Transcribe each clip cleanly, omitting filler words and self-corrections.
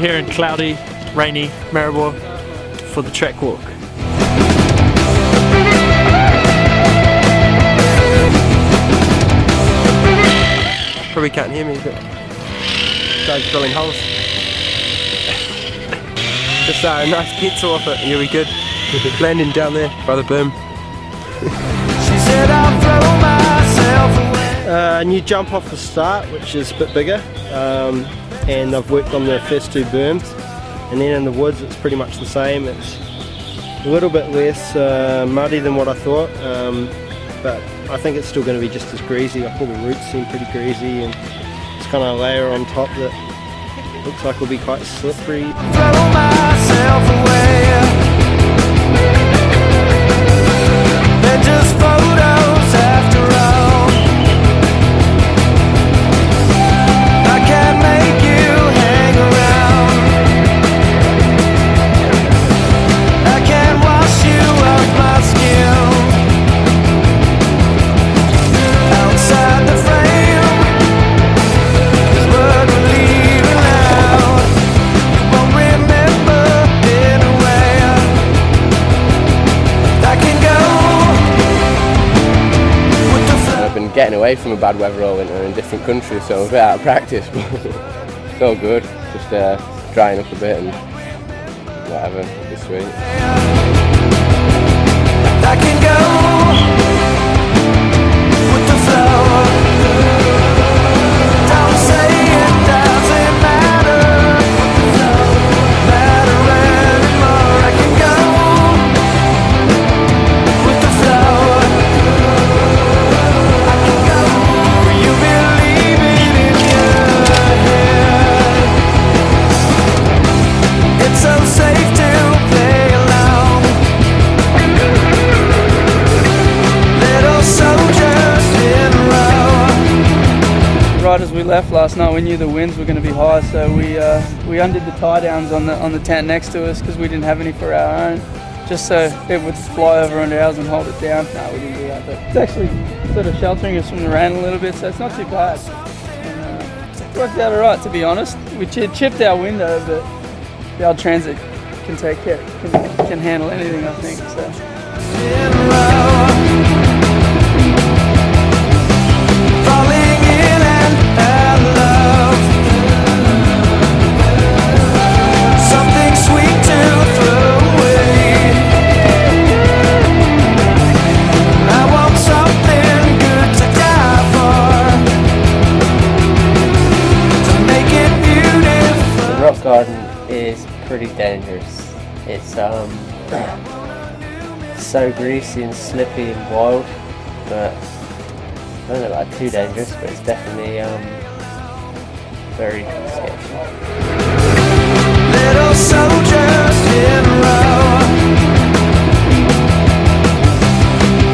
here in cloudy, rainy Maribor for the trek walk. Probably can't hear me, but guys drilling holes. Just a nice pizza off it, you'll be good. Landing down there by the boom. She said I'll throw myself away. New jump off the start, which is a bit bigger, and I've worked on the first two berms, and then in the woods it's pretty much the same. It's a little bit less muddy than what I thought, but I think it's still going to be just as greasy. Like all the roots seem pretty greasy, and it's kind of a layer on top that looks like will be quite slippery. Throw myself away. They're just photos after all. I can't make you hang around. I can't wash you off my skin. Outside the frame is what we're leaving out. You won't remember in a way. I can go with the flow. I've been getting away from the bad weather all winter in different countries, so I'm a bit out of practice, but it's all good. Just drying up a bit and whatever, this week. I can go with the flow. Don't say it doesn't matter anymore. I can go with the flow. I can go where you believe it in your head. It's so safe to play along. Little soldiers in a row. Right as we left last night, we knew the winds were going to be high, so we undid the tie downs on the tent next to us because we didn't have any for our own, just so it would fly over onto ours and hold it down. No, we didn't do that, but it's actually sort of sheltering us from the rain a little bit, so it's not too bad. And, it worked out alright, to be honest. We chipped our window, but the old Transit can can handle anything, I think. So. In a row. Falling in and out of love. Something sweet to throw away. I want something good to die for. To make it beautiful. The rock garden is pretty dangerous. It's so greasy and slippy and wild, but I don't know about too dangerous, but it's definitely very sketchy. Little soldiers in a row.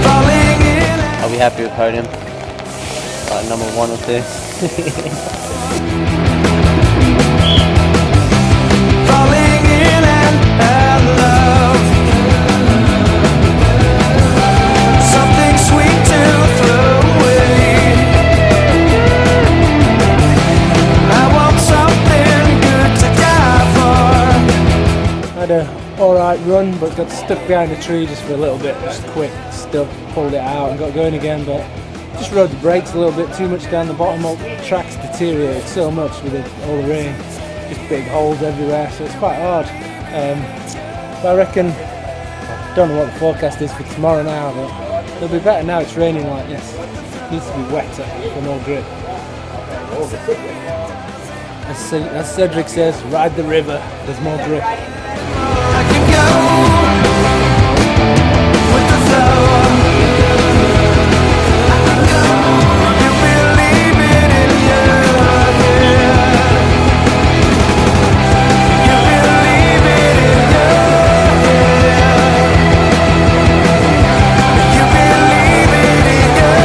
Falling in. I'll be happy with podium, like number 1 or 2. Falling in and out of love. Something sweet to throw away. I want something good to die for. Had a alright run, but got stuck behind a tree just for a little bit, just quick stuff, pulled it out and got going again, but just rode the brakes a little bit too much down the bottom. All the tracks deteriorated so much with all the rain, just big holes everywhere, so it's quite hard. But I reckon, I don't know what the forecast is for tomorrow now, but it'll be better now it's raining like this. It needs to be wetter for more grip. As Cedric says, ride the river, there's more grip. I can go with the flow. I can go. You believe it in your head. You believe it in your head. You believe it in your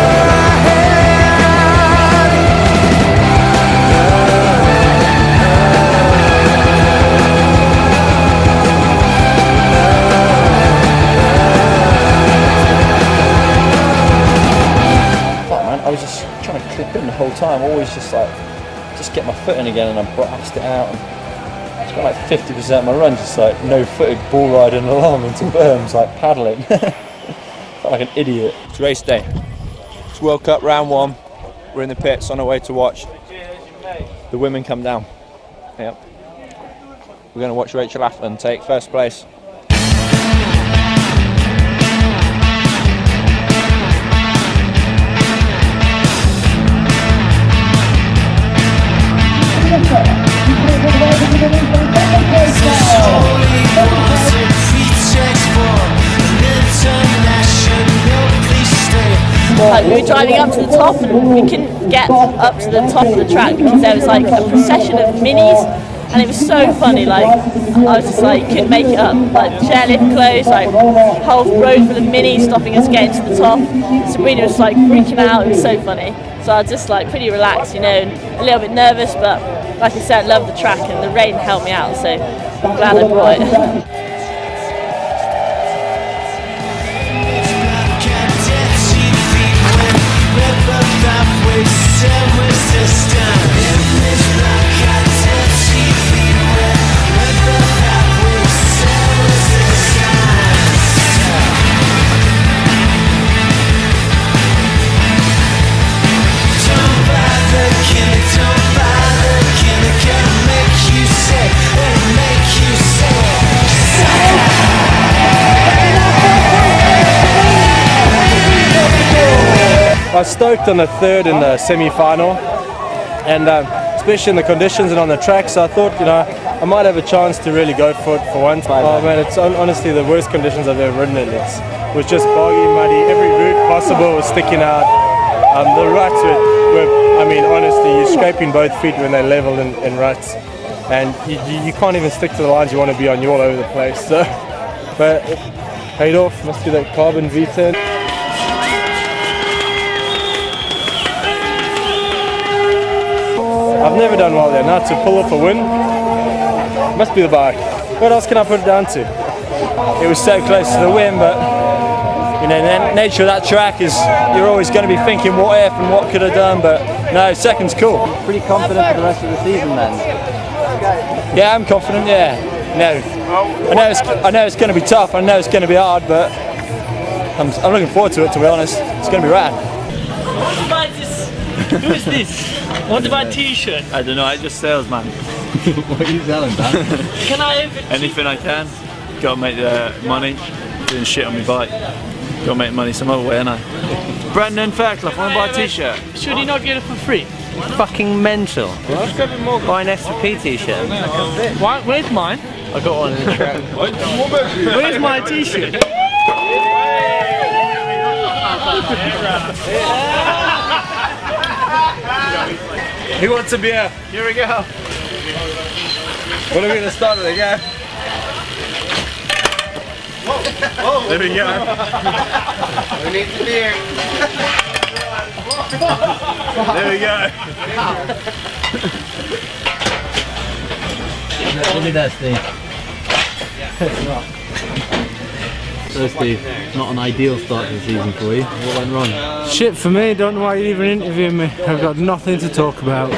I was just trying to clip in the whole time, always just get my foot in again, and I blasted it out and spent like 50% of my run just like no-footed ball riding along into berms, like paddling. Felt like an idiot. It's race day. It's World Cup round 1. We're in the pits on our way to watch the women come down. Yep. We're going to watch Rachel Atherton take first place. Like, we were driving up to the top and we couldn't get up to the top of the track because there was like a procession of minis, and it was so funny. Like, I was just like, couldn't make it up. Like, chairlift closed, like whole road full of minis stopping us getting to the top. Sabrina was like freaking out. It was so funny. So I was just like pretty relaxed, you know, and a little bit nervous, but like I said, I love the track and the rain helped me out, so I'm glad I brought it. I was stoked on the third in the semi-final, and especially in the conditions and on the track, so I thought, you know, I might have a chance to really go for it for once. Oh man, it's honestly the worst conditions I've ever ridden in. It was just boggy, muddy, every route possible was sticking out. The ruts were, I mean, honestly, you're scraping both feet when they're level in ruts, and you can't even stick to the lines you want to be on, you're all over the place. So, but it paid off, must be that carbon V10. I've never done well there. Now to pull off a win, must be the bike. What else can I put it down to? It was so close to the win, but you know, the nature of that track is you're always going to be thinking what if and what could have done. But no, second's cool. Pretty confident for the rest of the season then? Yeah, I'm confident. Yeah, no, I know it's going to be tough. I know it's going to be hard, but I'm looking forward to it. To be honest, it's going to be rad. Who is this? I want to buy a t-shirt. I don't know, I just salesman. What are you selling, Dan? Can I have anything I can? Gotta make the money. Doing shit on my bike. Gotta make money some other way, ain't I? Brandon Fairclough, I want to buy a t-shirt. Should he not get it for free? Fucking mental. Buy an SVP t-shirt. Where's mine? I got one in the track. Where's my t-shirt? Who wants a beer? Here we go. What are we going to start with again? There we go. We need the beer. There we go. Look at that, Steve. So Steve, not an ideal start to the season for you. What went wrong? Shit for me, don't know why you even interviewing me. I've got nothing to talk about.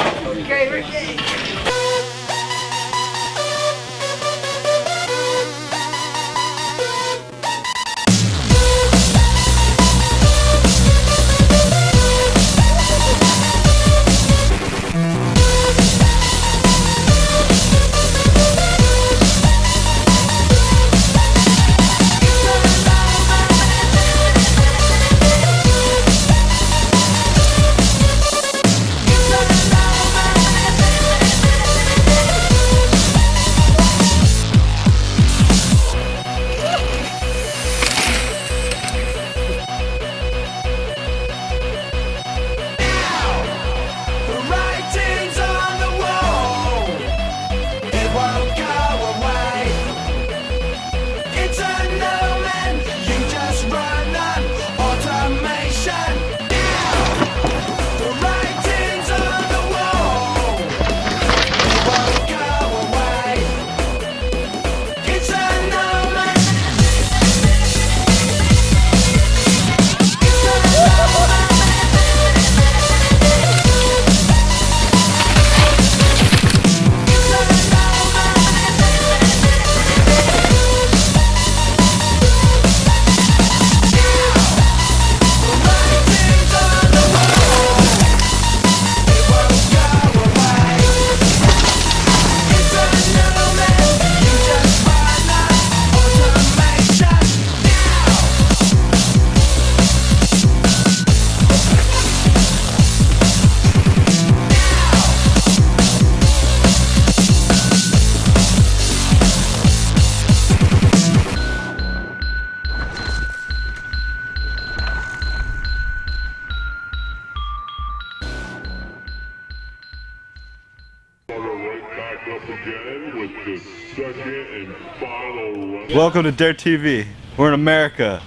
up again with the second and final round. Welcome to Dare TV. We're in America.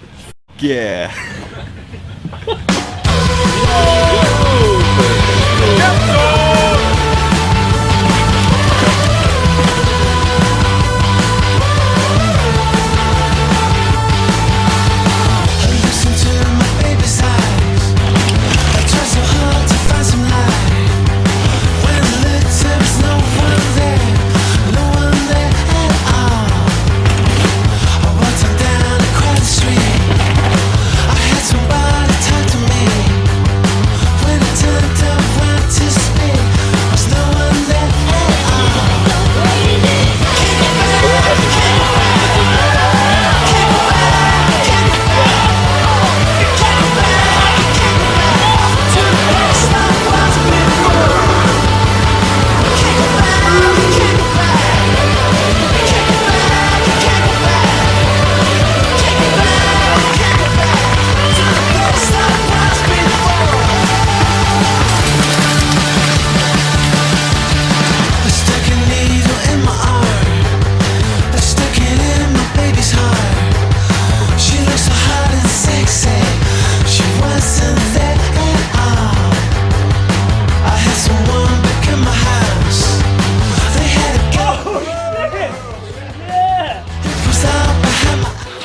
Yeah.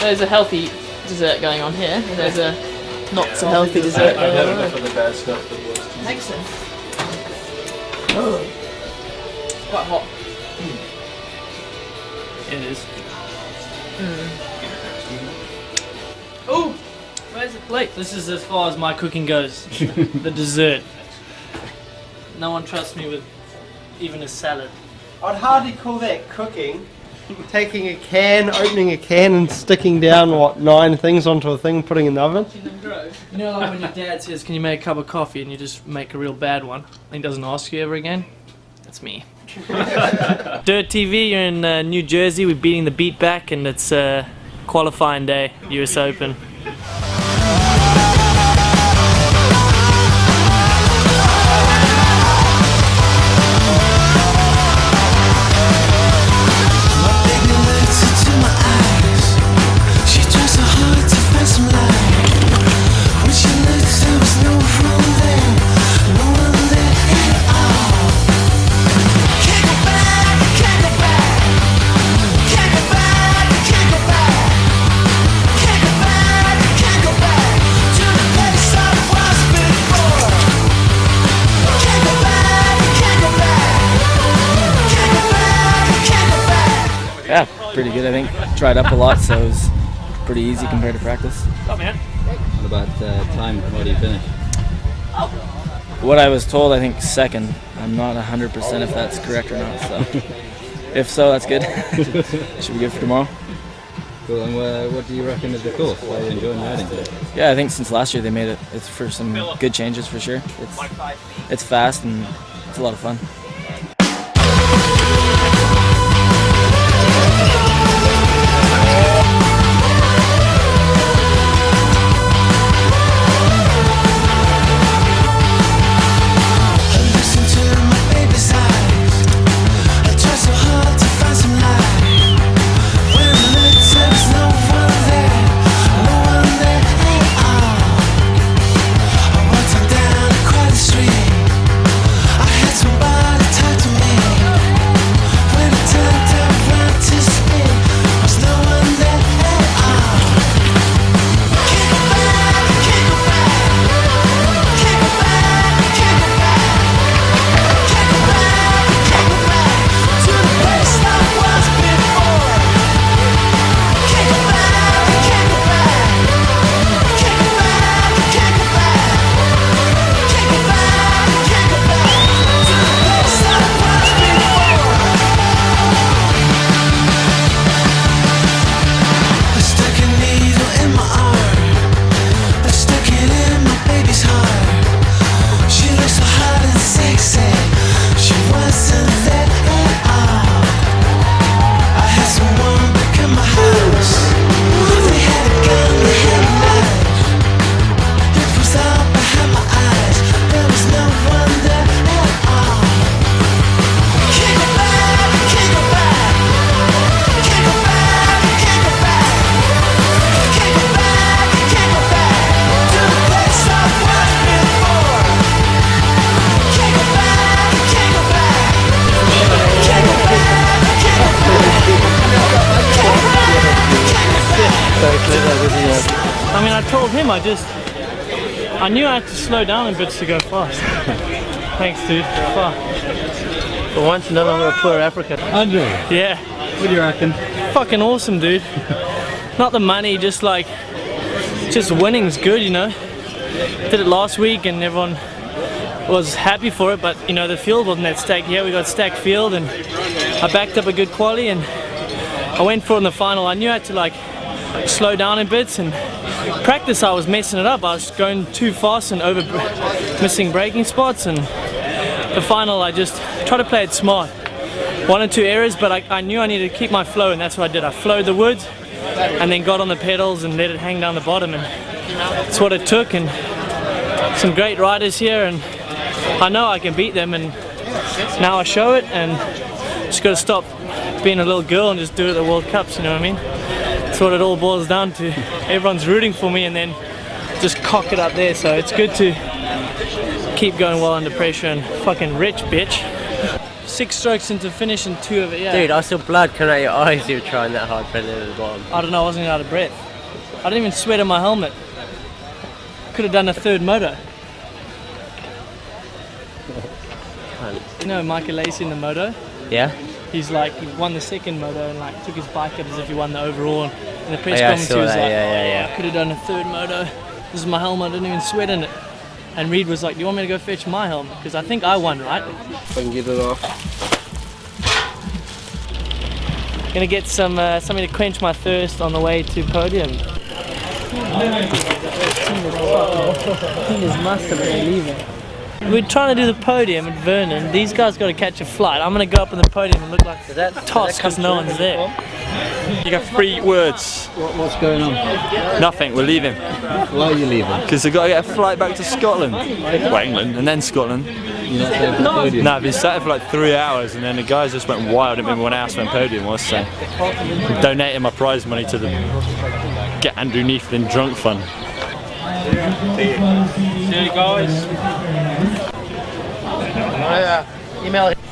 There's a healthy dessert going on here. There's a not so healthy dessert going on. enough of the bad stuff that was. Excellent. Oh. It's quite hot. It is. Oh, where's the plate? This is as far as my cooking goes. The dessert. No one trusts me with even a salad. I'd hardly call that cooking. Taking a can, opening a can and sticking down, 9 things onto a thing, putting in the oven. You know, like when your dad says, "Can you make a cup of coffee?" and you just make a real bad one, and he doesn't ask you ever again? That's me. Dirt TV, you're in New Jersey. We're beating the beat back, and it's qualifying day, US Open. Yeah, pretty good, I think. Tried up a lot, so it was pretty easy compared to practice. Oh, man. What about time? How do you finish? What I was told, I think second. I'm not 100% if that's correct or not, so if so, that's good. Should be good for tomorrow. Cool, and what do you reckon of the course? Are you enjoying riding today? Yeah, I think since last year they made it. It's for some good changes for sure. It's fast and it's a lot of fun. Somebody I mean, I told him I knew I had to slow down a bit to go fast. Thanks, dude. Fuck. For once, no longer a poor African. Andre? Yeah. What do you reckon? Fucking awesome, dude. Not the money, just winning's good, you know. Did it last week and everyone was happy for it, but you know, the field wasn't that stacked. Yeah, we got stacked field and I backed up a good quali and I went for it in the final. I knew I had to slow down a bit, and practice I was messing it up. I was going too fast and missing braking spots, and the final I just tried to play it smart. 1 or 2 errors, but I knew I needed to keep my flow, and that's what I did. I flowed the woods and then got on the pedals and let it hang down the bottom, and that's what it took. And some great riders here, and I know I can beat them, and now I show it, and just got to stop being a little girl and just do it at the World Cups, you know what I mean? That's what it all boils down to. Everyone's rooting for me and then just cock it up there, so it's good to keep going well under pressure. And fucking rich bitch. 6 strokes into finish and 2 of it, yeah. Dude, I saw blood coming out of your eyes. You were trying that hard pedaling at the bottom. I don't know, I wasn't out of breath. I didn't even sweat on my helmet. Could have done a 3rd moto. You know Michael Lacey in the moto? Yeah? He's like, he won the 2nd moto and like took his bike up as if he won the overall. And the press I conference saw he was that. like, Yeah. I could have done a 3rd moto. This is my helmet, I didn't even sweat in it. And Reed was like, do you want me to go fetch my helmet? Because I think I won, right? If I can get it off. Gonna get some something to quench my thirst on the way to podium. Fingers must have been leaving. We're trying to do the podium at Vernon. These guys got to catch a flight. I'm gonna go up on the podium and look like toss because no one's there. You got 3 words. What's going on? Nothing, we're leaving. Why are you leaving? Because they've got to get a flight back to Scotland. Well, England, and then Scotland. You're not staying for the podium? No, I've been sat there for like 3 hours, and then the guys just went wild. I didn't remember when Aspen podium was, so I'm donating my prize money to the Get Andrew Neeflin Drunk Fund. See you guys.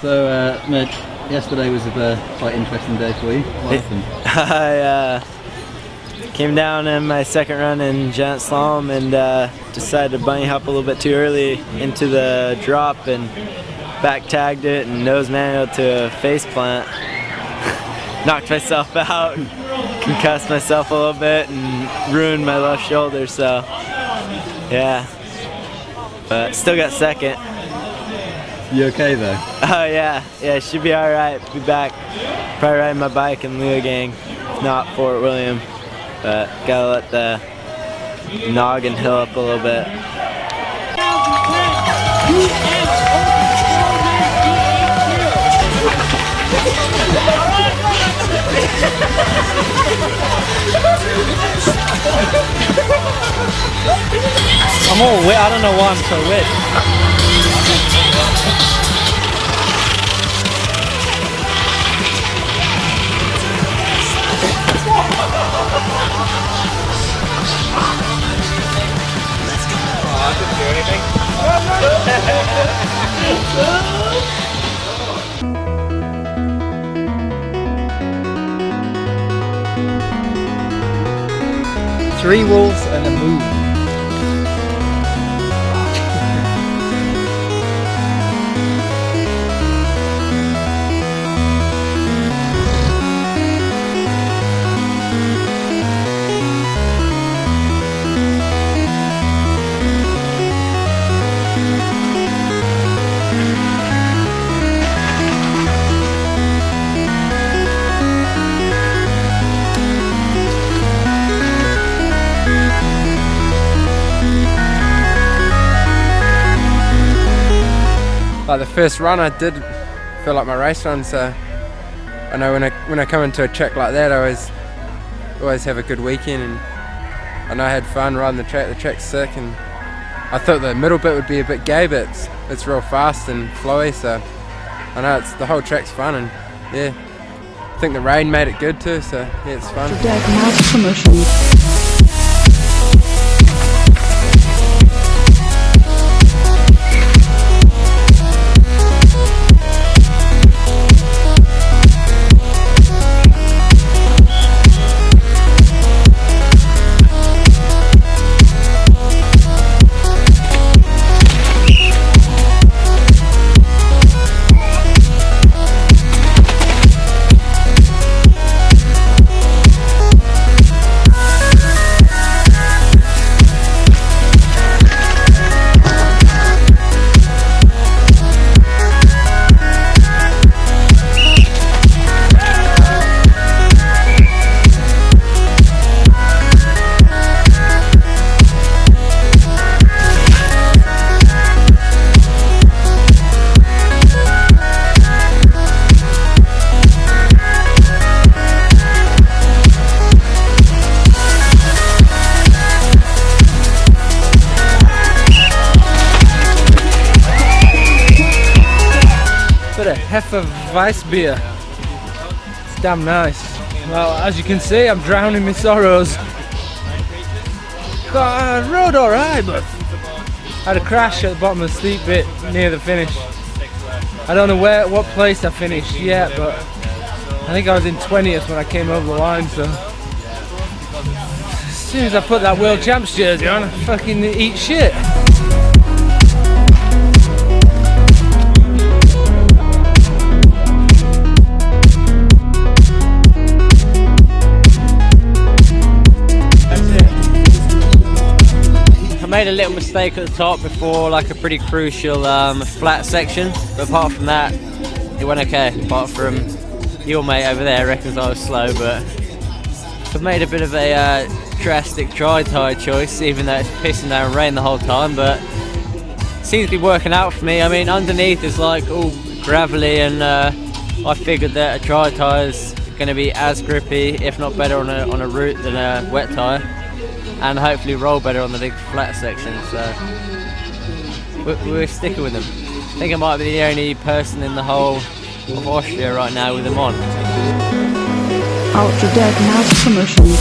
So, Mitch, yesterday was a quite interesting day for you. What happened? I came down in my 2nd run in giant slalom and decided to bunny hop a little bit too early into the drop and back tagged it and nose manual to a face plant. Knocked myself out, concussed myself a little bit and ruined my left shoulder, so yeah. But still got 2nd. You okay though? Oh yeah, should be alright. Be back. Probably riding my bike in Leogang, if not Fort William. But gotta let the noggin hill up a little bit. I'm all wet. I don't know why I'm so wet. I didn't do anything. Three wolves and a moon. Like the first run, I did feel like my race run, so I know when I come into a track like that, I always have a good weekend, and I know I had fun riding the track. The track's sick, and I thought the middle bit would be a bit gay, but it's real fast and flowy, so I know the whole track's fun, and yeah, I think the rain made it good too, so yeah, it's fun. Hefeweißbier. It's damn nice. Well, as you can see, I'm drowning my sorrows. Rode alright, but I had a crash at the bottom of the steep bit near the finish. I don't know what place I finished yet, but I think I was in 20th when I came over the line, so as soon as I put that World Champs jersey on, I fucking eat shit. I made a little mistake at the top before like a pretty crucial flat section, but apart from that it went okay. Apart from your mate over there reckons I was slow, but I've made a bit of a drastic tri-tie choice even though it's pissing down rain the whole time, but it seems to be working out for me. I mean, underneath is like all gravelly, and I figured that a tri-tie is going to be as grippy if not better on a route than a wet tyre, and hopefully roll better on the big flat section, so we're sticking with them. I think I might be the only person in the whole of Austria right now with them on. Ultra Dead Mouse promotion.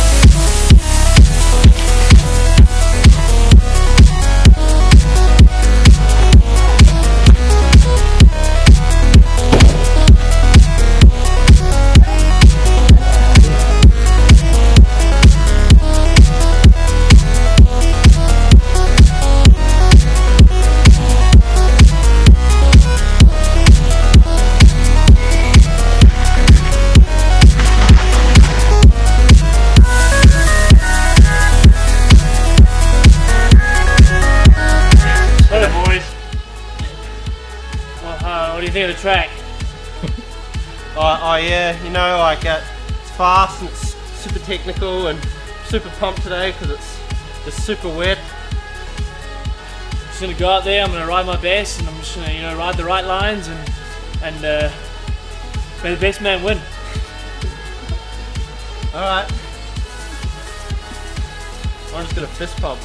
What do you think of the track? Yeah, you know, like it's fast and it's super technical and super pumped today because it's just super wet. Just gonna go out there, I'm gonna ride my best, and I'm just gonna, you know, ride the right lines and may the best man win. Alright. I'm just gonna fist pump.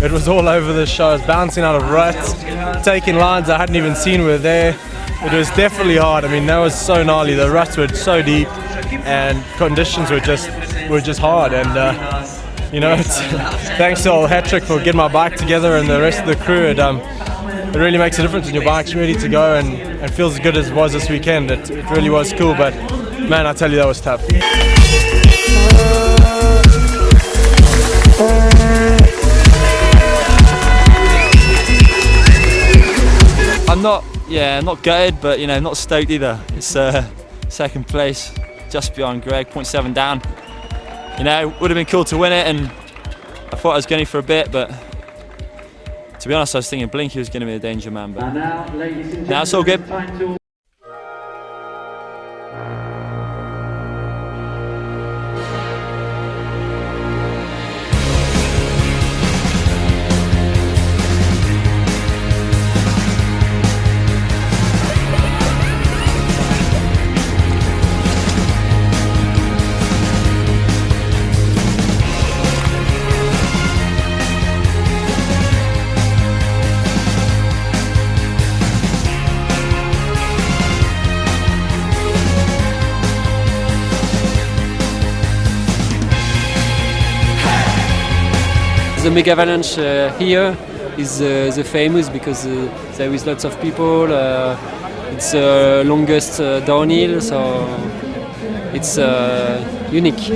It was all over the show. I was bouncing out of ruts, taking lines I hadn't even seen were there. It was definitely hard. I mean, that was so gnarly. The ruts were so deep, and conditions were just hard. And you know, it's, thanks to old Hattrick for getting my bike together and the rest of the crew. It really makes a difference when your bike's ready to go and feels as good as it was this weekend. It really was cool. But man, I tell you, that was tough. I'm not gutted, but you know, not stoked either. It's second place, just behind Greg, 0.7 down. You know, would have been cool to win it, and I thought I was going for a bit, but to be honest, I was thinking Blinky was going to be the danger man. But now it's all good. the mega avalanche here is the famous because there is lots of people. It's the longest downhill, so it's unique.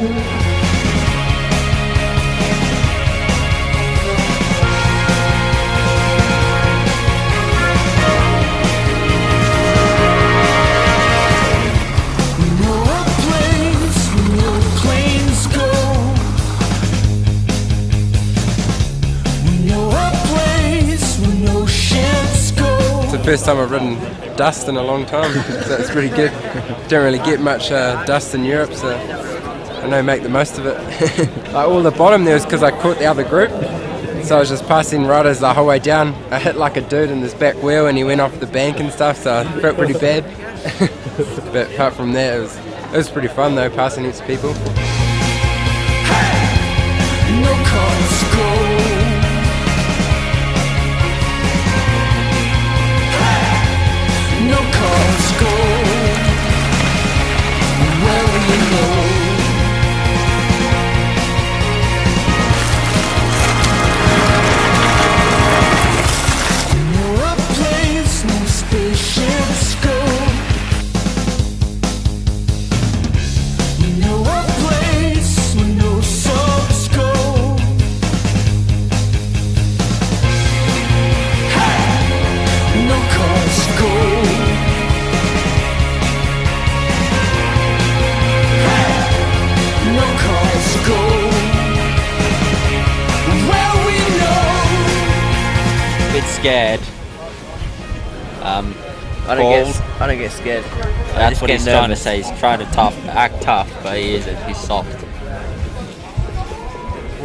First time I've ridden dust in a long time, so it's pretty good. Don't really get much dust in Europe, so I know make the most of it. Like all the bottom there was because I caught the other group, so I was just passing riders the whole way down. I hit like a dude in his back wheel and he went off the bank and stuff, so I felt pretty bad. But apart from that, it was pretty fun though, passing heaps of people. No cars go. No cars go where we go. No place, no spaceships go. No place where no subs go. No cars go. No cars go where we know. A bit scared. I don't get scared. That's what he's trying to say. He's trying to act tough, but he isn't. He's soft.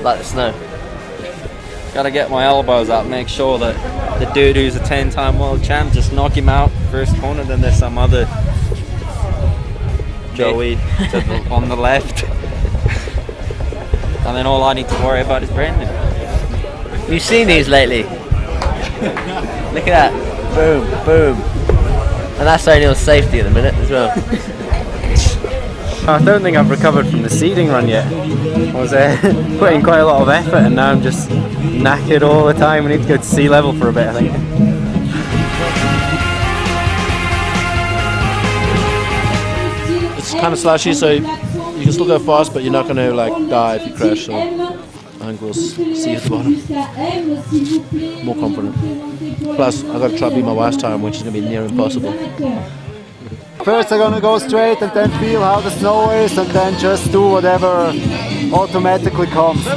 Like the snow. Gotta get my elbows up, make sure that the dude who's a 10-time world champ, just knock him out first corner, then there's some other Joey on the left. And then all I need to worry about is Brendan. You've seen these lately. Look at that. Boom, boom. And that's O'Neill's safety at the minute as well. I don't think I've recovered from the seeding run yet. I was putting quite a lot of effort and now I'm just knackered all the time. We need to go to sea level for a bit, I think. It's kind of slashy, so you can still go fast, but you're not going to like die if you crash. So I think we'll see at the bottom. More confident. Plus, I've got to try to beat my wife's time, which is going to be near impossible. First I'm gonna go straight and then feel how the snow is and then just do whatever automatically comes.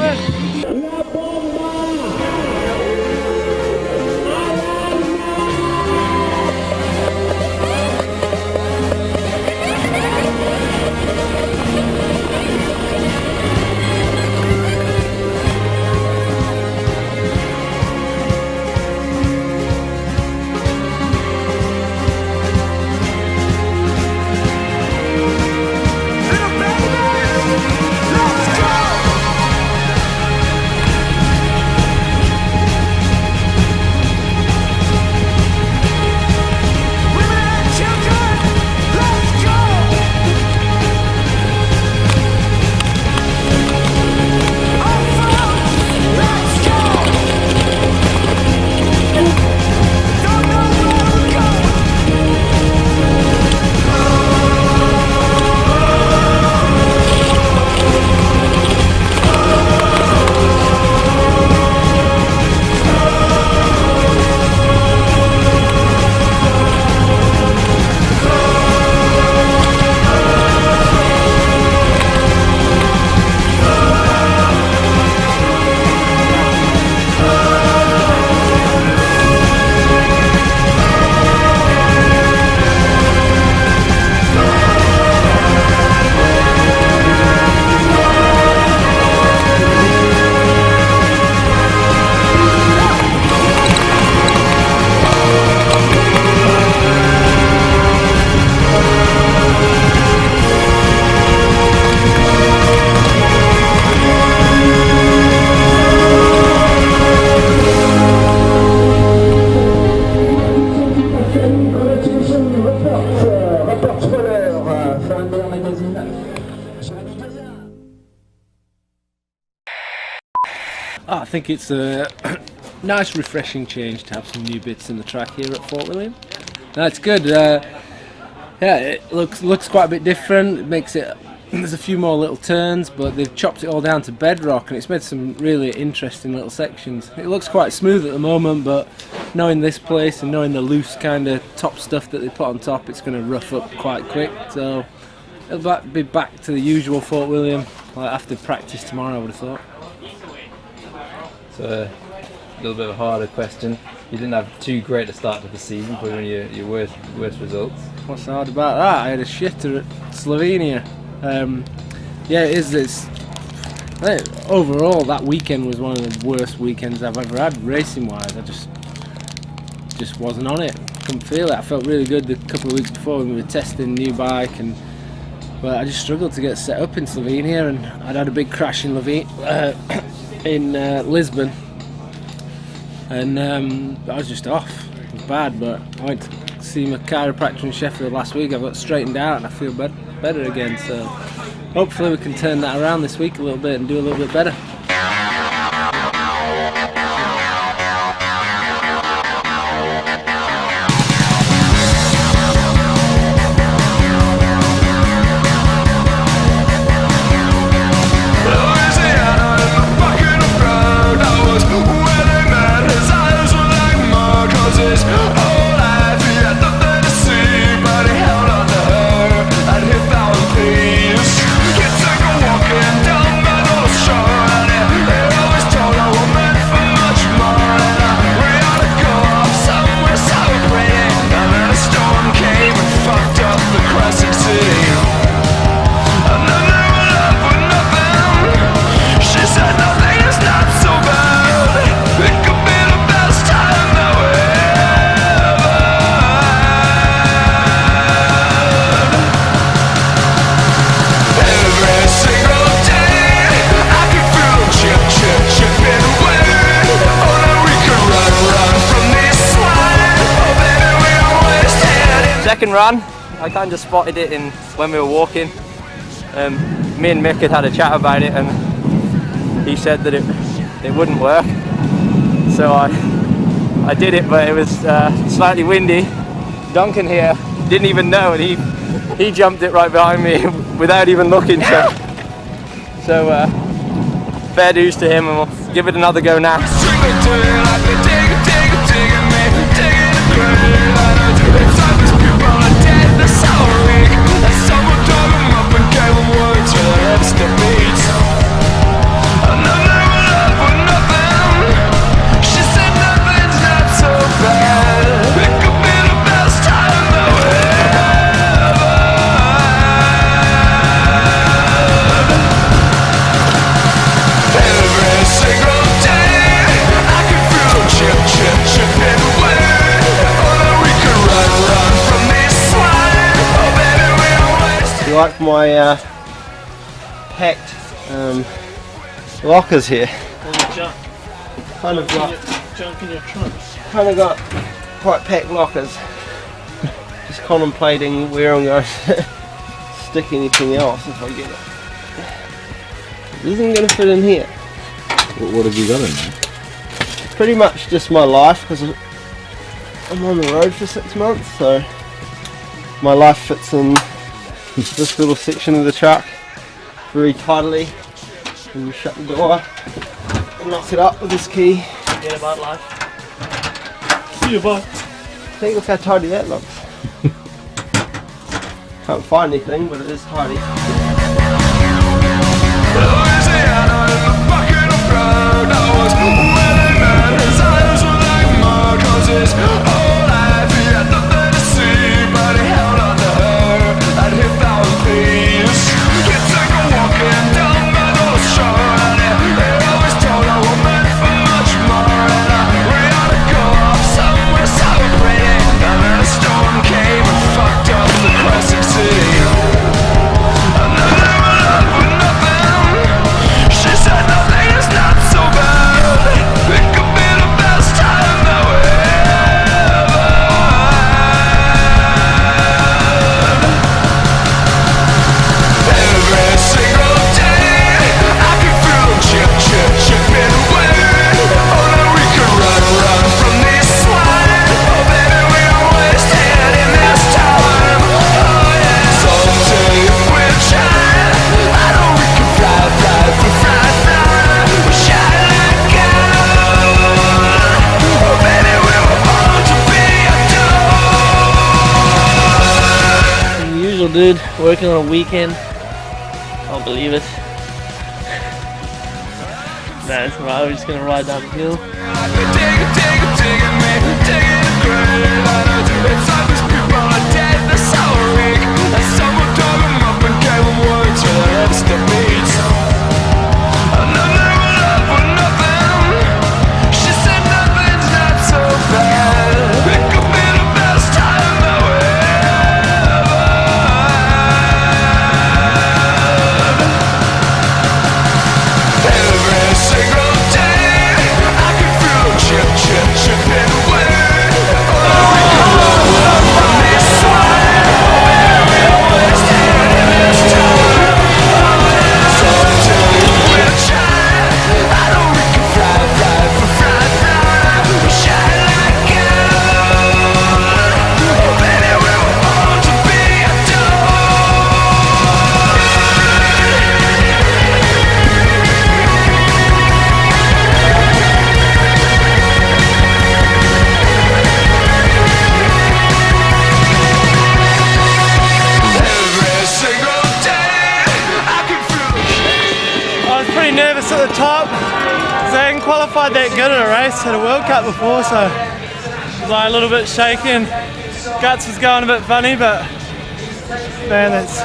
think it's a nice, refreshing change to have some new bits in the track here at Fort William. No, it's good. Yeah, it looks quite a bit different. It makes it. There's a few more little turns, but they've chopped it all down to bedrock, and it's made some really interesting little sections. It looks quite smooth at the moment, but knowing this place and knowing the loose kind of top stuff that they put on top, it's going to rough up quite quick. So it'll be back to the usual Fort William after practice tomorrow, I would have thought. So a little bit of a harder question. You didn't have too great a start to the season, probably one of your worst results. What's hard about that? I had a shitter at Slovenia. Yeah, it is. I think overall, that weekend was one of the worst weekends I've ever had racing-wise. I just wasn't on it. Couldn't feel it. I felt really good the couple of weeks before when we were testing the new bike, but I just struggled to get set up in Slovenia, and I'd had a big crash in Lisbon, and I was just off. It was bad, but I went to see my chiropractor in Sheffield last week. I got straightened out and I feel better again, so hopefully we can turn that around this week a little bit and do a little bit better. Second run, I kind of spotted it when we were walking. Me and Mick had a chat about it, and he said that it wouldn't work. So I did it, but it was slightly windy. Duncan here didn't even know, and he jumped it right behind me without even looking. So fair dues to him, and we'll give it another go now. You like my packed lockers here? Kind of got junk in your trunk. Kind of got quite packed lockers. Just contemplating where I'm going to stick anything else if I get it. It isn't going to fit in here. What have you got in there? Pretty much just my life, because I'm on the road for 6 months, so my life fits in this little section of the truck very tidily. And you shut the door and lock it up with this key. Forget about life. See you, bye. See, look how tidy that looks. Can't find anything, but it is tidy. Came and fucked up the Crescent City. dude. Working on a weekend. Can't believe it. Nah, it's alright. We're just gonna ride down the hill. Nervous at the top because I hadn't qualified that good at a race at a World Cup before, so I was like a little bit shaken. Guts was going a bit funny, but man, it's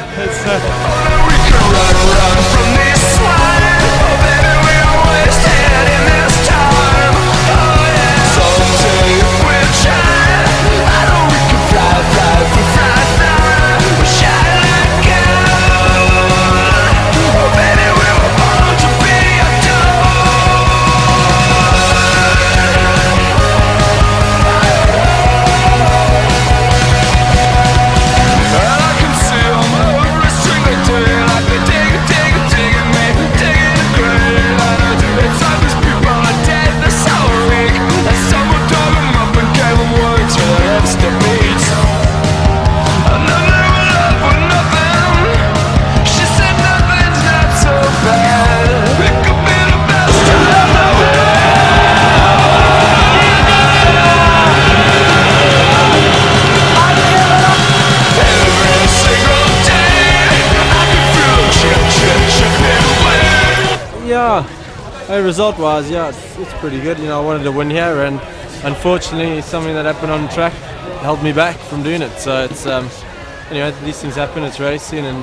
result-wise, yeah, it's pretty good. You know, I wanted to win here, and unfortunately, something that happened on the track held me back from doing it. So it's anyway, these things happen. It's racing, and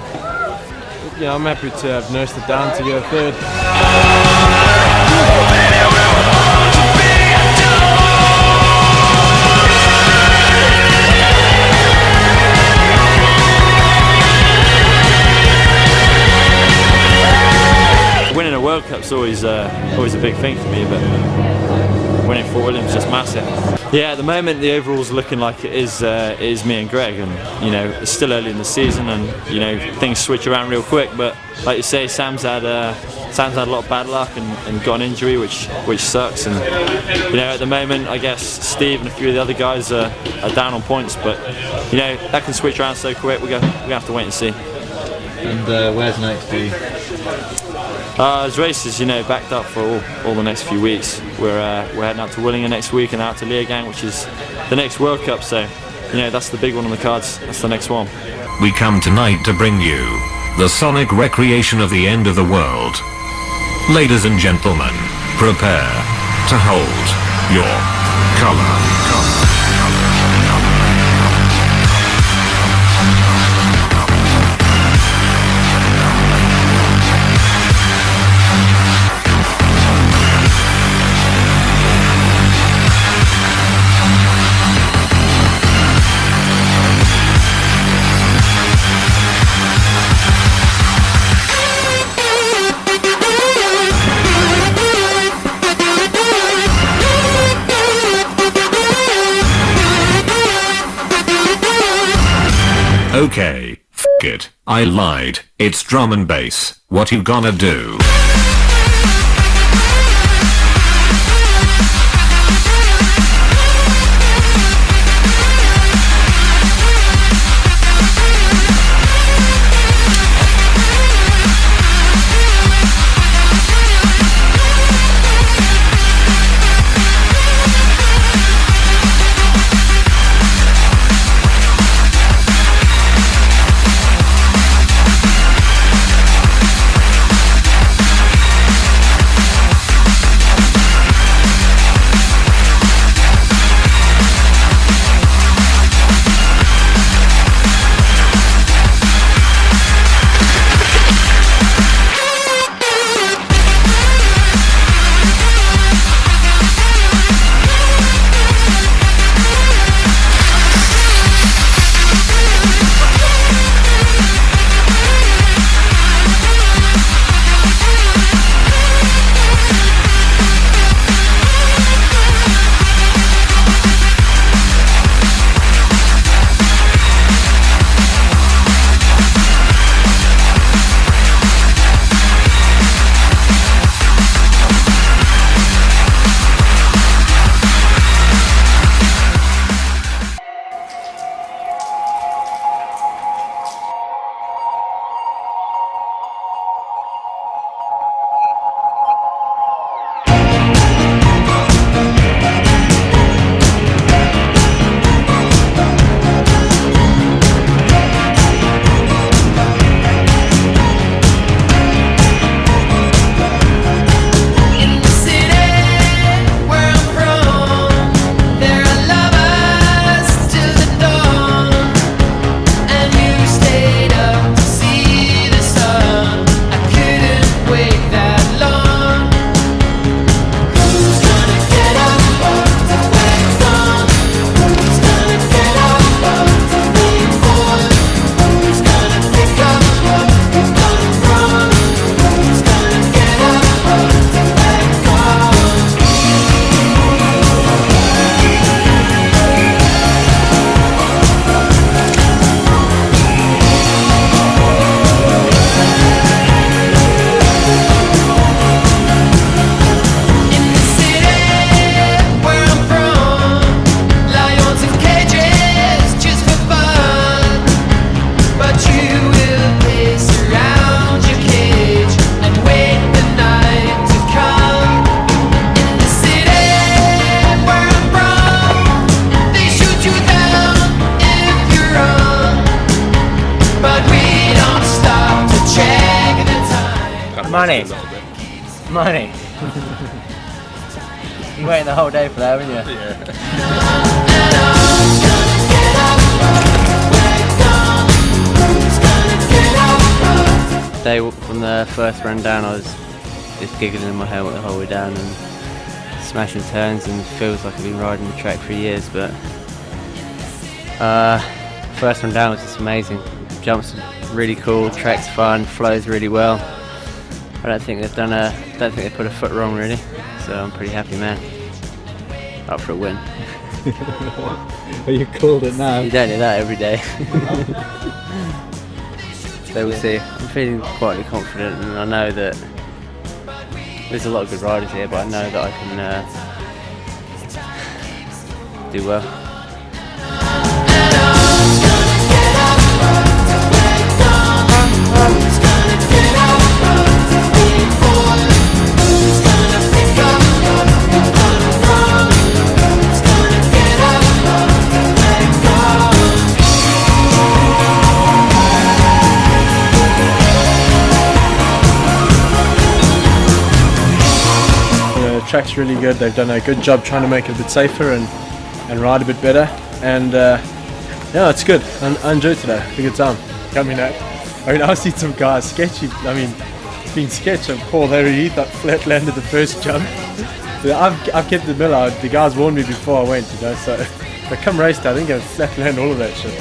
you know, I'm happy to have nursed it down to go third. Winning a World Cup's always a big thing for me, but winning Fort William's just massive. Yeah, at the moment the overall's looking like it is me and Greg, and you know, it's still early in the season, and you know, things switch around real quick. But like you say, Sam's had a lot of bad luck and got an injury, which sucks. And you know, at the moment, I guess Steve and a few of the other guys are down on points, but you know, that can switch around so quick. We're gonna have to wait and see. And where's next for you? There's races, you know, backed up for all the next few weeks. We're heading out to Willingen next week and out to Leogang, which is the next World Cup. So, you know, that's the big one on the cards. That's the next one. We come tonight to bring you the sonic recreation of the end of the world. Ladies and gentlemen, prepare to hold your color. Okay, f it, I lied, it's drum and bass, what you gonna do? Money. Money. You waited the whole day for that, haven't you? Day from the first run down, I was just giggling in my helmet the whole way down and smashing turns, and it feels like I've been riding the track for years. But first run down was just amazing. Jumps really cool, track's fun, flows really well. I don't think they've put a foot wrong really, so I'm pretty happy, man. Up for a win. Well, you called it now. You don't do that every day. So we'll see. I'm feeling quietly confident, and I know that there's a lot of good riders here, but I know that I can do well. The track's really good. They've done a good job trying to make it a bit safer and ride a bit better. And yeah, it's good. I enjoyed today. Had a good time. Coming out. I mean, I've seen some guys sketchy. I mean, it's been sketched. Paul Harry, that flat landed the first jump. I've kept the mill out. The guys warned me before I went, you know. So, but come race day, I think I'll flat land all of that shit.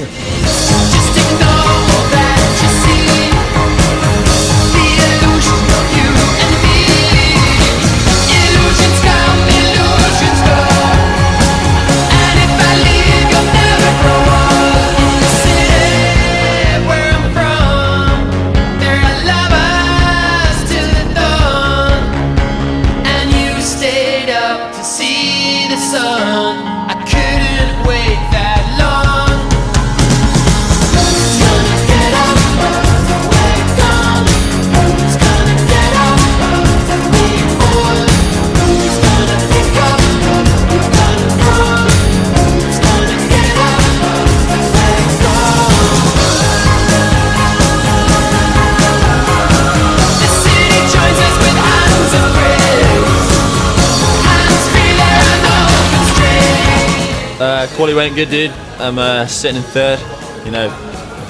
Quali went good, dude. I'm sitting in third. You know,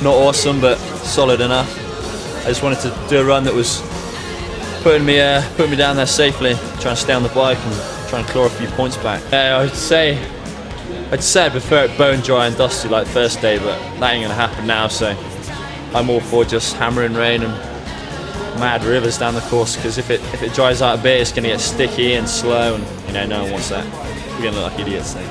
not awesome, but solid enough. I just wanted to do a run that was putting me down there safely, trying to stay on the bike and trying to claw a few points back. I'd say I prefer it bone dry and dusty like first day, but that ain't gonna happen now. So I'm all for just hammering rain and mad rivers down the course, because if it dries out a bit, it's gonna get sticky and slow, and you know, no one wants that. We're gonna look like idiots. So.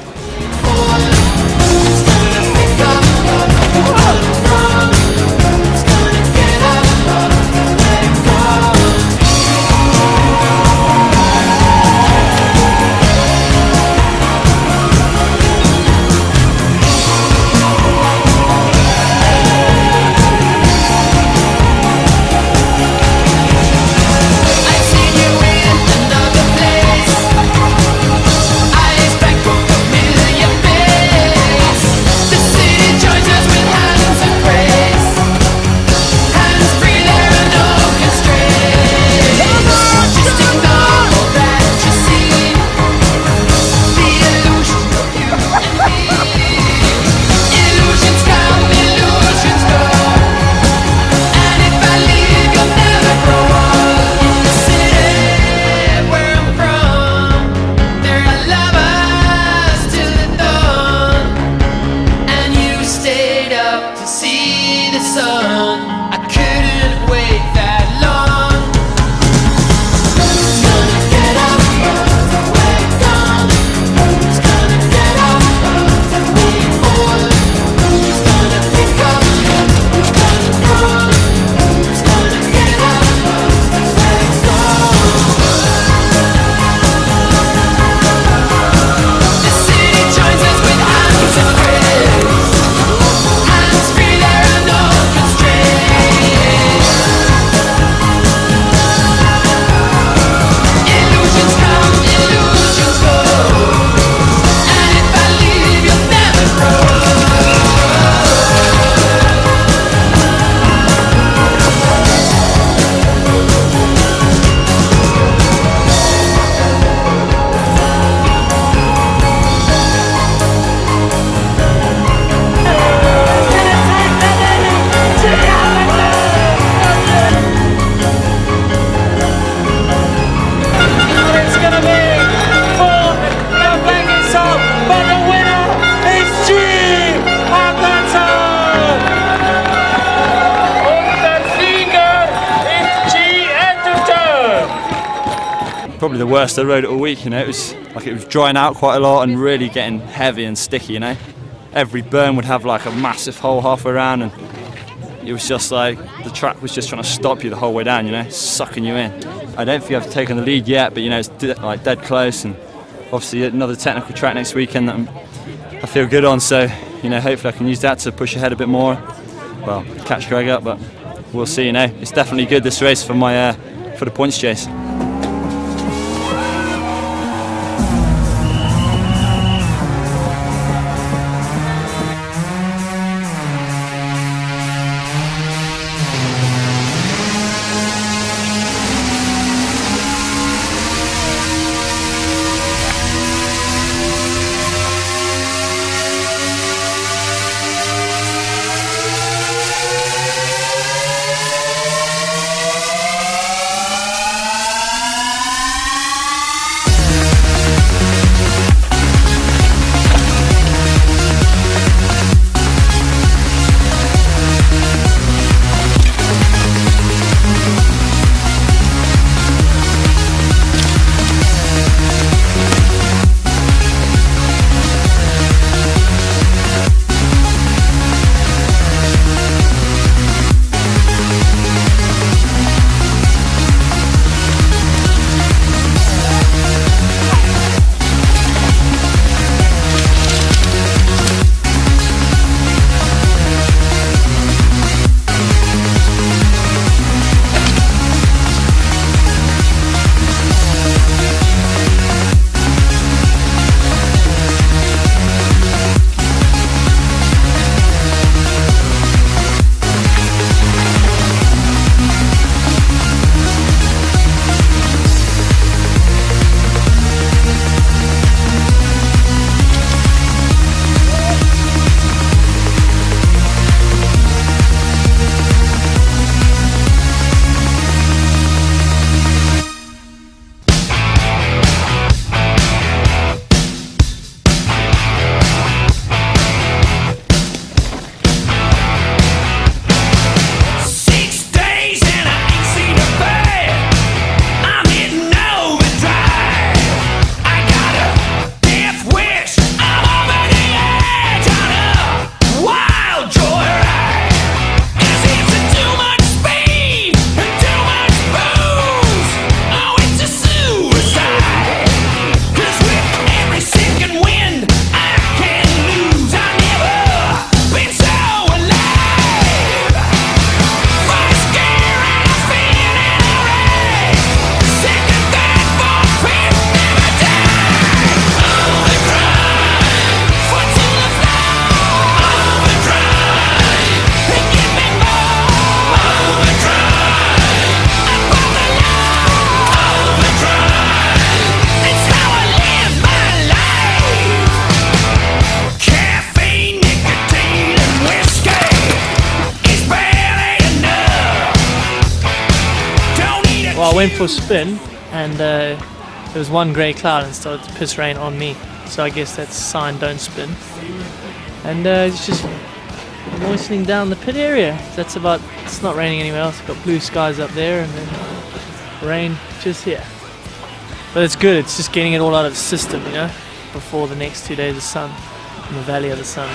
The city joins us with hands and probably the worst I rode it all week. You know, it was drying out quite a lot and really getting heavy and sticky. You know, every burn would have like a massive hole halfway around, and it was just like the track was just trying to stop you the whole way down. You know, sucking you in. I don't think I've taken the lead yet, but you know, it's like dead close, and obviously another technical track next weekend that I feel good on. So you know, hopefully I can use that to push ahead a bit more. Well, catch Greg up, but we'll see. You know, it's definitely good this race for my for the points chase. Well, I went for a spin and there was one grey cloud and started to piss rain on me. So I guess that's a sign, don't spin. And it's just moistening down the pit area. That's about, it's not raining anywhere else. We've got blue skies up there and then rain just here. But it's good, it's just getting it all out of the system, you know, before the next 2 days of sun in the Valley of the Sun.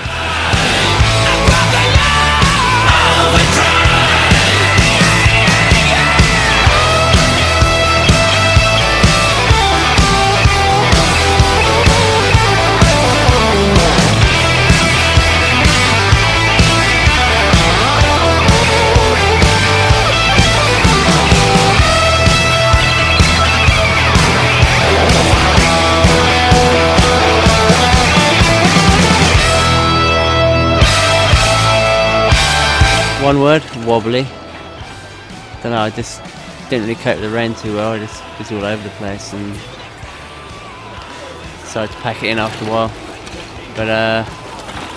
One word, wobbly. Don't know, I just didn't really cope with the rain too well. I just was all over the place and decided to pack it in after a while. But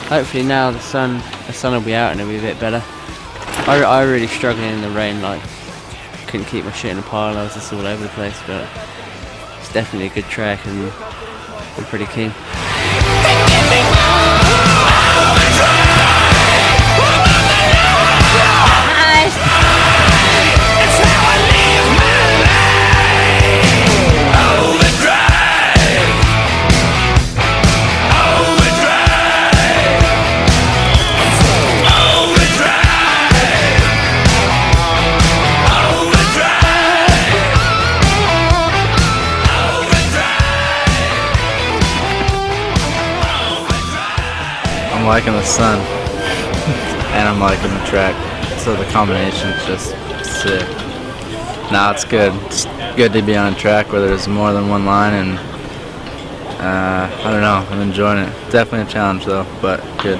hopefully now the sun will be out and it'll be a bit better. I really struggling in the rain, like couldn't keep my shit in a pile. I was just all over the place, but it's definitely a good track and I'm pretty keen. It's how I live my life. liking the sun and I'm liking the track. So the combination's just sick. Nah, it's good. It's good to be on a track where there's more than one line, and I don't know, I'm enjoying it. Definitely a challenge though, but good.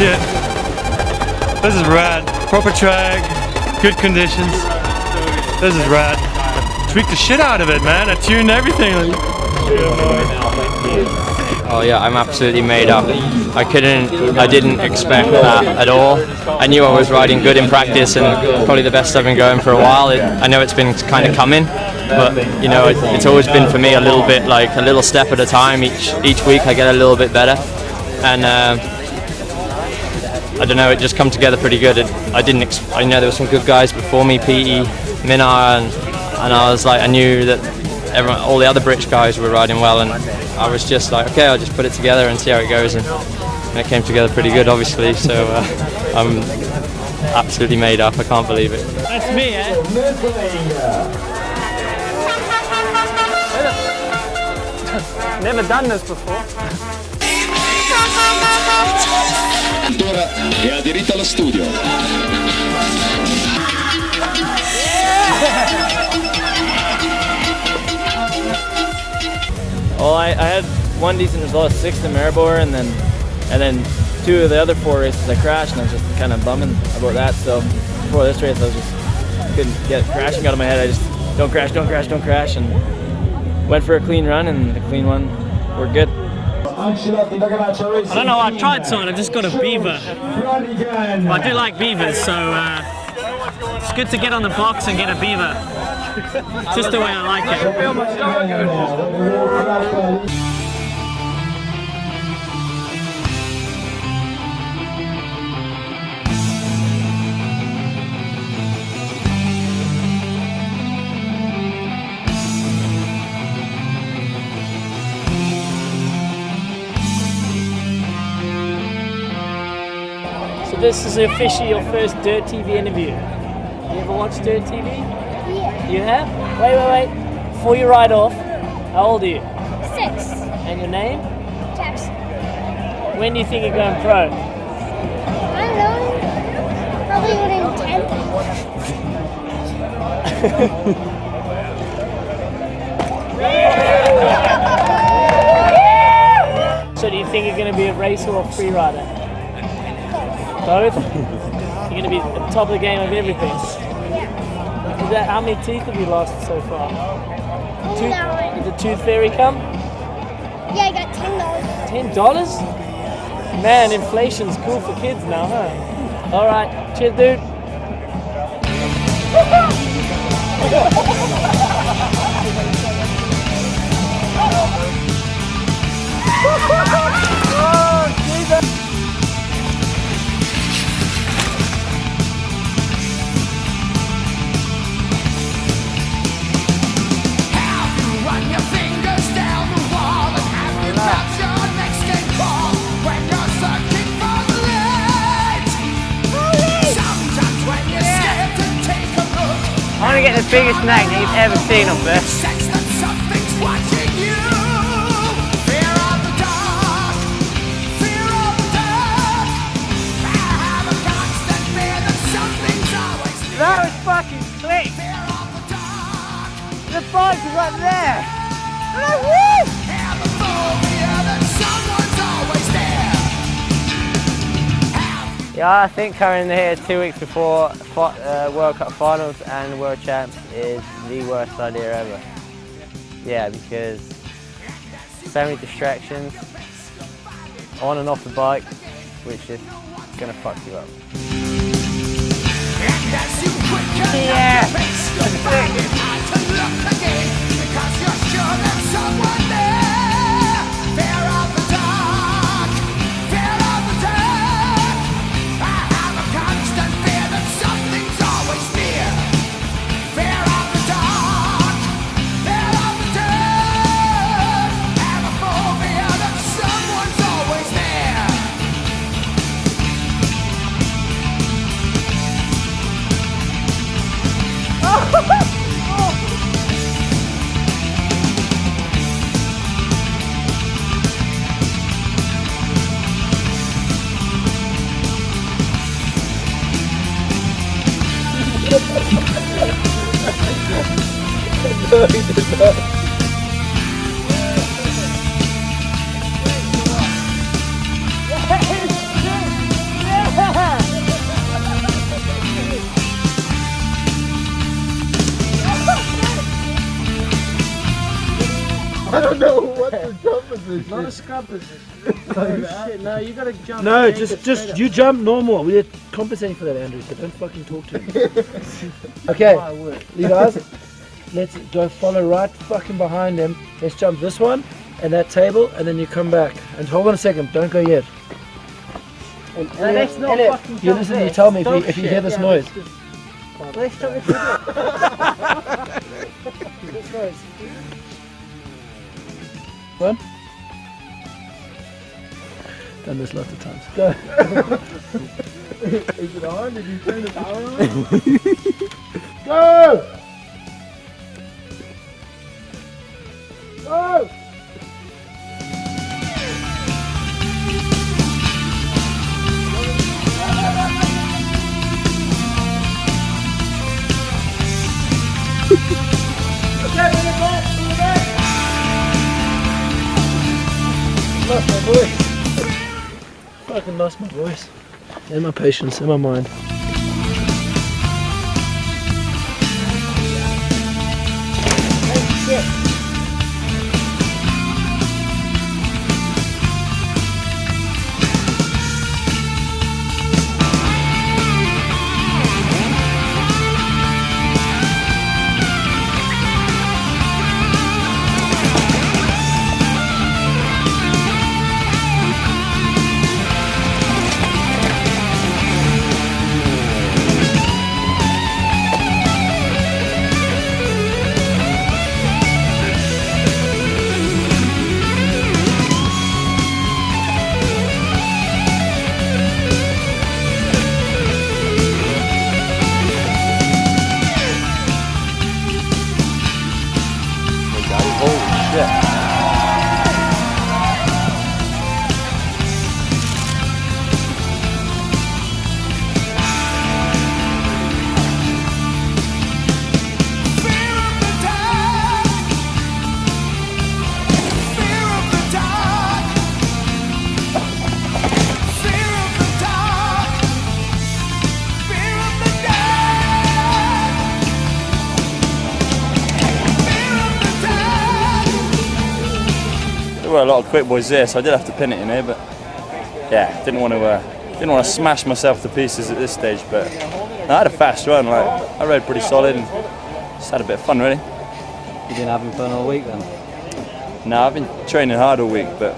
shit. This is rad. Proper track, good conditions. This is rad. Tweaked the shit out of it, man. I tuned everything. Oh yeah, I'm absolutely made up. I didn't expect that at all. I knew I was riding good in practice and probably the best I've been going for a while. I know it's been kind of coming, but you know, it's always been for me a little bit like a little step at a time. Each week I get a little bit better, and I don't know, it just come together pretty good. I know there were some good guys before me, Petey, Minar, and I was like, I knew that all the other British guys were riding well, and I was just like, okay, I'll just put it together and see how it goes, and it came together pretty good, obviously. So I'm absolutely made up. I can't believe it. That's me, eh? Never done this before. Ora e ha diritto allo studio. Well, I had one decent result, 6th in Maribor, and then 2 of the other 4 races I crashed, and I was just kind of bumming about that. So before this race, I was just couldn't get crashing out of my head. I just don't crash, and went for a clean run, and the clean one worked good. I don't know, I tried something, I just got a beaver. Well, I do like beavers, so it's good to get on the box and get a beaver. Just the way I like it. So this is officially your first Dirt TV interview. You ever watched Dirt TV? Yeah. You have? Wait. Before you ride off, how old are you? 6. And your name? Jackson. When do you think you're going pro? I don't know. Probably within 10. So do you think you're going to be a racer or a free rider? Both? You're going to be at the top of the game of everything? Is that, how many teeth have you lost so far? 2? Did the tooth fairy come? Yeah, I got $10. $10? Man, inflation's cool for kids now, huh? Alright, cheers dude. Oh, Jesus. I want to get the biggest snake that you've ever seen up there. That was fucking slick. The bike was up there. And I woo! Yeah, I think coming here 2 weeks before World Cup Finals and World Champs is the worst idea ever. Yeah, because so many distractions on and off the bike, which is gonna fuck you up. Yeah! No, he did not. position. Not a scrub position. Oh shit, no, you gotta jump. No, just you jump normal. We're compensating for that, Andrew, so don't fucking talk to me. Okay, you guys, let's go follow right fucking behind him. Let's jump this one and that table, and then you come back. And hold on a second, don't go yet. No, let's not fucking You listen, you tell me if you hear this noise. Let's jump this noise. One. Done this lots of times. Go. Is it on? Did you turn the power on? Go! Go! Lost my voice. Fucking lost my voice. And my patience and my mind. There were a lot of quick boys there, so I did have to pin it in here, but yeah, didn't want to smash myself to pieces at this stage. But no, I had a fast run. Like I rode pretty solid and just had a bit of fun, really. You been having fun all week then? No, I've been training hard all week, but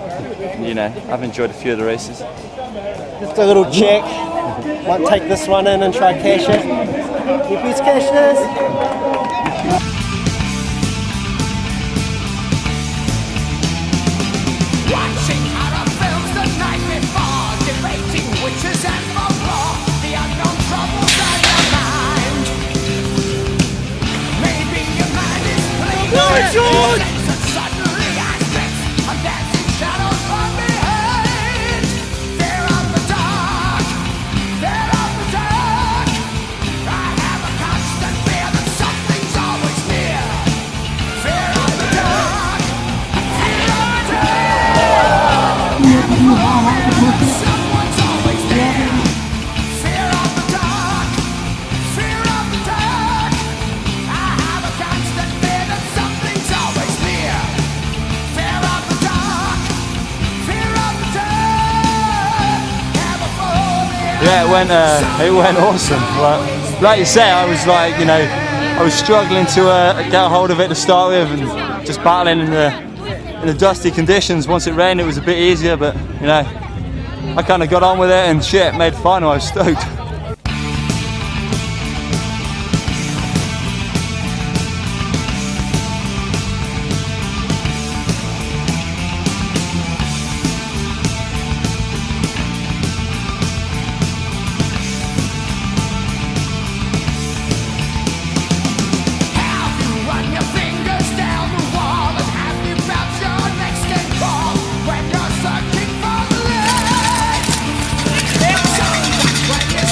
you know, I've enjoyed a few of the races. Just a little check. Might take this one in and try cash it. You please cash this. Watching horror films the night before, debating witches and folklore, the unknown troubles on your mind. Maybe your mind is playing tricks, and suddenly I sense a dancing shadow from behind. Fear of the dark, fear of the dark. I have a constant fear that something's always near. Fear of the dark, fear of the dark. Someone's always there. Fear of the dark. Fear of the dark. I have a constant fear that something's always near. Fear of the dark. Fear of the dark. Have a phobia. Yeah, it went awesome. Like you say, I was like, you know, I was struggling to get a hold of it to start with, and just battling in the dusty conditions. Once it rained, it was a bit easier, but you know, I kind of got on with it and shit, made final. I was stoked. Run your fingers down the wall and have you bounce your next game ball when you're searching for the light. It's on when you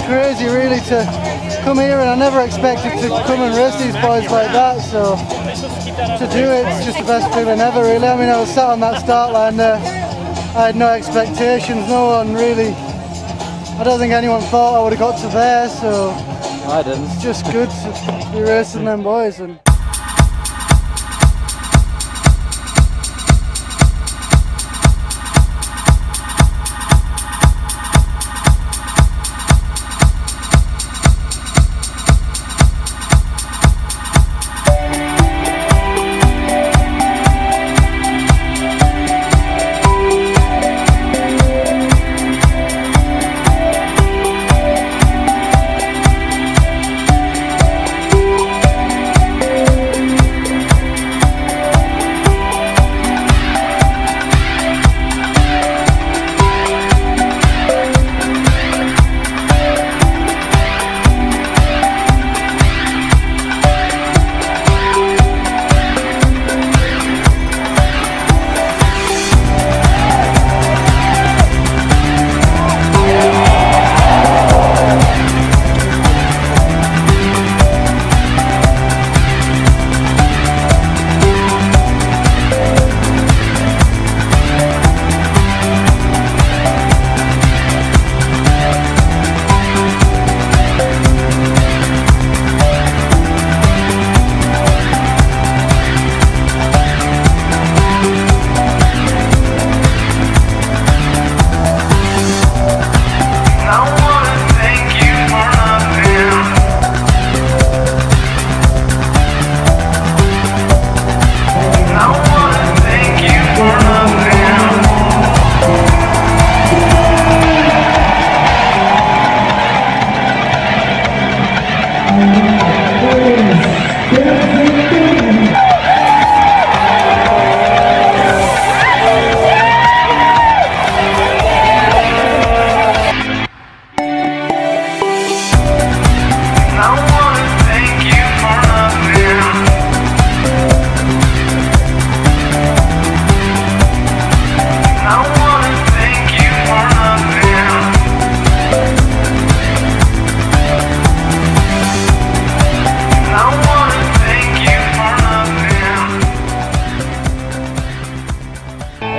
crazy really to come here, and I never expected to come and race these boys like that, so to do it's just the best feeling ever really. I mean, I was sat on that start line there, I had no expectations, no one really, I don't think anyone thought I would have got to there, so I didn't. It's just good to be racing them boys. And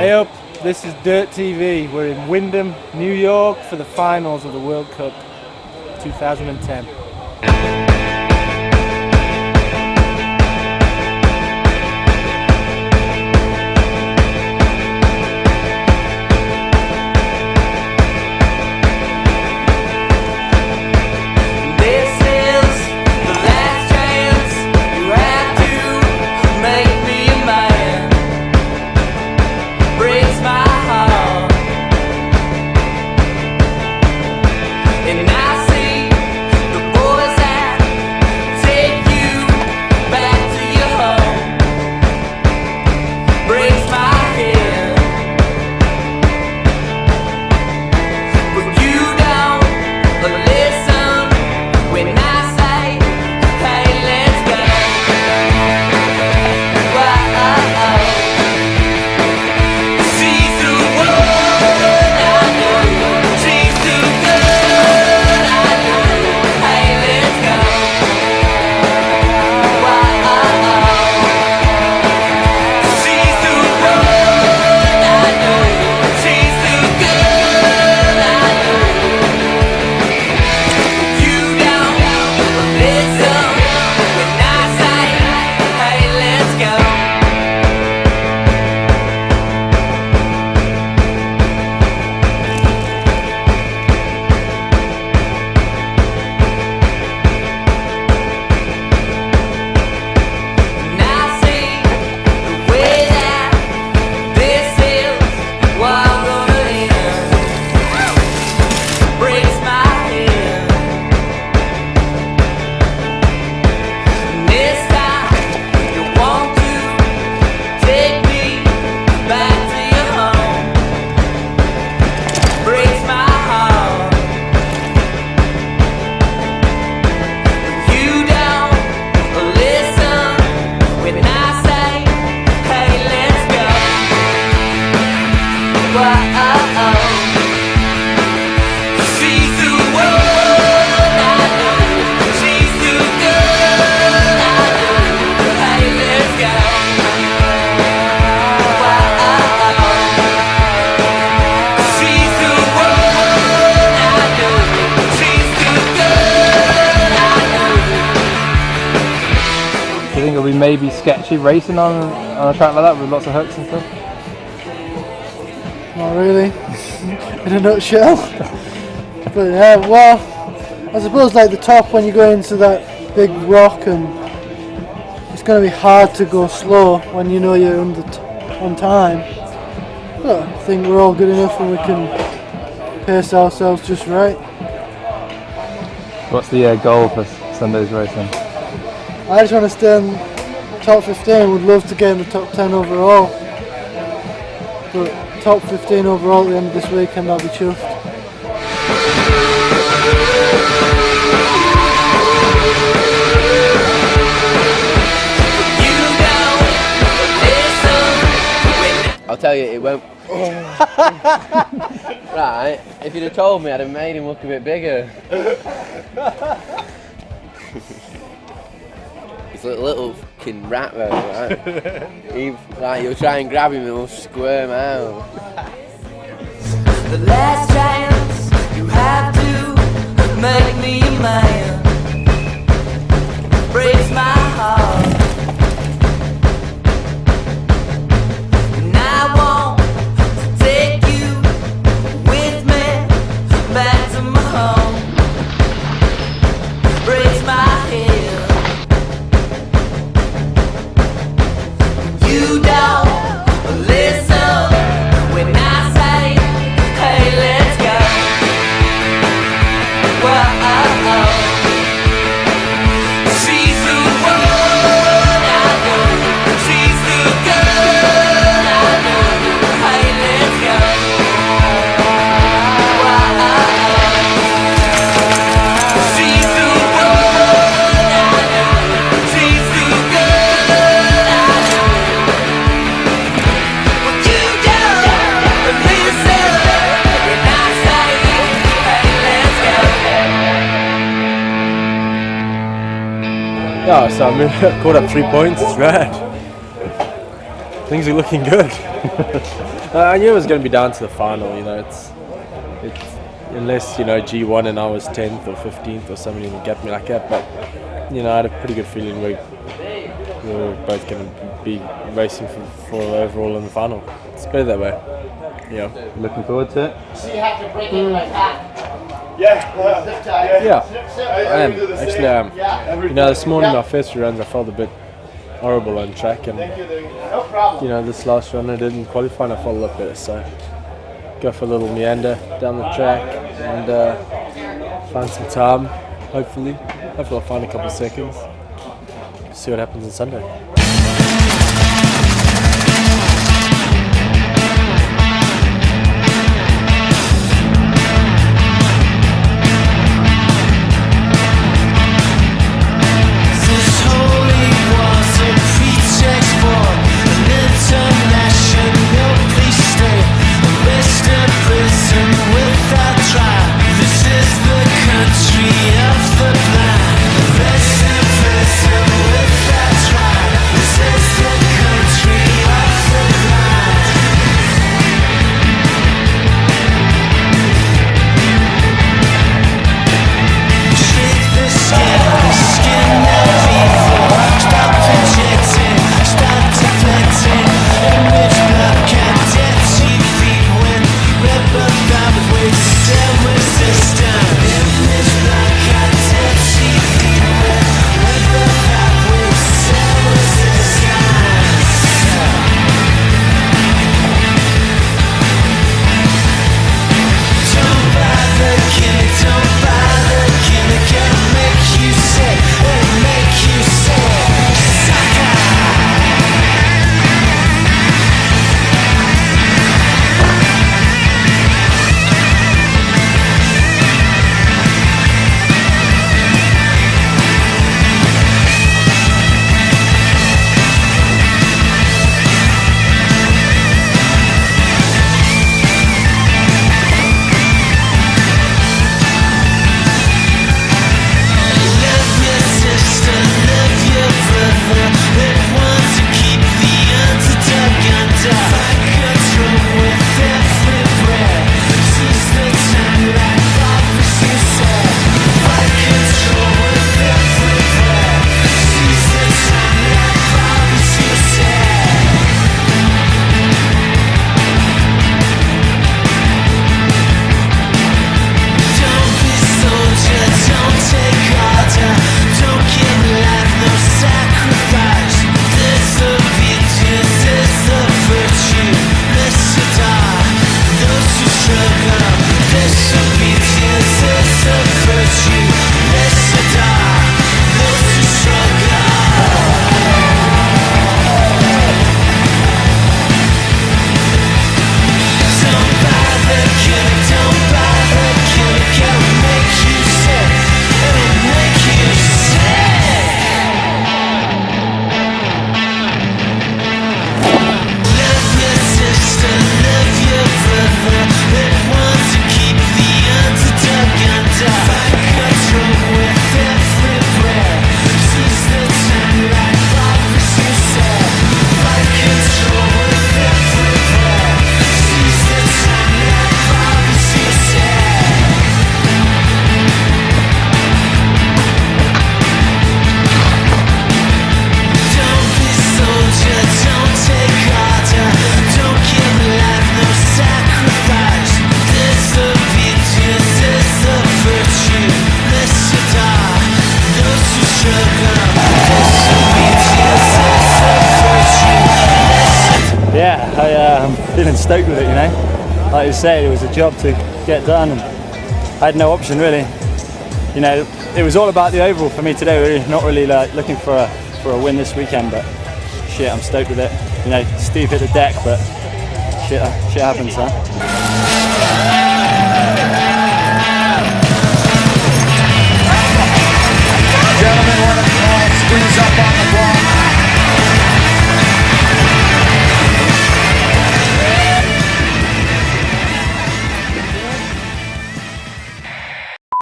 Hey up, this is Dirt TV. We're in Windham, New York for the finals of the World Cup 2010. And I see the boys at probably maybe sketchy racing on a track like that with lots of hooks and stuff? Not really, in a nutshell. But yeah, well, I suppose like the top when you go into that big rock, and it's going to be hard to go slow when you know you're on time. But I think we're all good enough and we can pace ourselves just right. What's the goal for Sunday's racing? I just want to stay in top 15, would love to get in the top 10 overall. But top 15 overall at the end of this weekend, I'll be chuffed. I'll tell you, it won't. Right, if you'd have told me, I'd have made him look a bit bigger. He's a little fucking rat though, right? You'll try and grab him and he'll squirm out. The last chance you have to make me a man breaks my heart. And I want to take you with me back to my home. Breaks my head. You don't listen when I say, hey, let's go. Whoa, she's the one I know. She's the girl I know. Hey, let's go. Whoa, she's the one I know. She's the girl I know. You don't listen when I say, hey, let's go. Yeah, so I mean, caught up 3 points, it's rad. Things are looking good. I knew it was going to be down to the final, you know, it's unless, you know, G1 and I was 10th or 15th or somebody would get me like that, but, you know, I had a pretty good feeling we were both going to be racing for overall in the final. It's better that way. Yeah. Looking forward to it? So you have to break it like that. Yeah, I am. Actually, I am. You know, this morning my first few runs I felt a bit horrible on track, and you know, this last run I didn't qualify and I felt a lot better. So go for a little meander down the track and find some time. Hopefully I'll find a couple of seconds. See what happens on Sunday. This holy was a pretext for an international police state. Arrested prison without trial. This is the country of the blind. Arrested prison without trial. This is the country of the blind. Shake the skin of evil. Stop projecting, stop deflecting. Image block and dead TV when rebel that waits still resistant. Image block feeling stoked with it, you know. Like you said, it was a job to get done, and I had no option really. You know, it was all about the overall for me today. Really, not really like looking for a win this weekend, but shit, I'm stoked with it. You know, Steve hit the deck, but shit happens, huh?